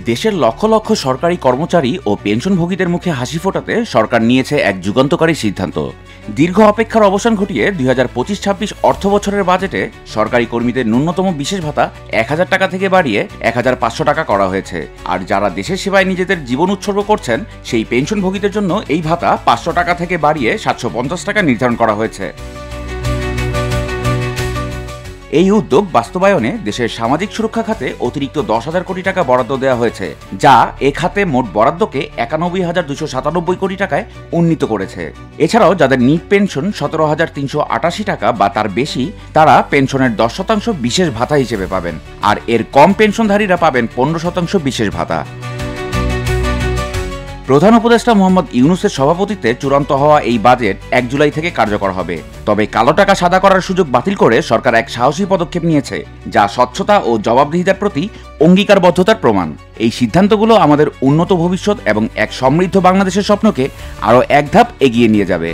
দেশের লক্ষ লক্ষ সরকারি কর্মচারী ও পেনশনভোগীদের মুখে হাসি ফোটাতে সরকার নিয়েছে এক যুগান্তকারী সিদ্ধান্ত। দীর্ঘ অপেক্ষার অবসান ঘটিয়ে ২০২৫-২৬ অর্থবছরের বাজেটে সরকারি কর্মীদের ন্যূনতম বিশেষ ভাতা ১,০০০ টাকা থেকে বাড়িয়ে ১,৫০০ টাকা করা হয়েছে। আর যারা দেশের সেবায় নিজেদের জীবন উৎসর্গ করছেন সেই পেনশনভোগীদের জন্য এই ভাতা ৫০০ টাকা থেকে বাড়িয়ে ৭৫০ টাকা নির্ধারণ করা হয়েছে। এই উদ্যোগ বাস্তবায়নে দেশের সামাজিক সুরক্ষা খাতে অতিরিক্ত ১০,০০০ কোটি টাকা বরাদ্দ দেওয়া হয়েছে, যা এ খাতে মোট বরাদ্দকে ৯১,২৯৭ কোটি টাকায় উন্নীত করেছে। এছাড়াও যাদের নিট পেনশন ১৭,৩৮৮ টাকা বা তার বেশি, তারা পেনশনের ১০% বিশেষ ভাতা হিসেবে পাবেন, আর এর কম পেনশনধারীরা পাবেন ১৫% বিশেষ ভাতা। প্রধান উপদেষ্টা মোহাম্মদ ইউনূসের সভাপতিত্বে চূড়ান্ত হওয়া এই বাজেট ১ জুলাই থেকে কার্যকর হবে। তবে কালো টাকা সাদা করার সুযোগ বাতিল করে সরকার এক সাহসী পদক্ষেপ নিয়েছে, যা স্বচ্ছতা ও জবাবদিহিতার প্রতি অঙ্গীকারবদ্ধতার প্রমাণ। এই সিদ্ধান্তগুলো আমাদের উন্নত ভবিষ্যৎ এবং এক সমৃদ্ধ বাংলাদেশের স্বপ্নকে আরও এক ধাপ এগিয়ে নিয়ে যাবে।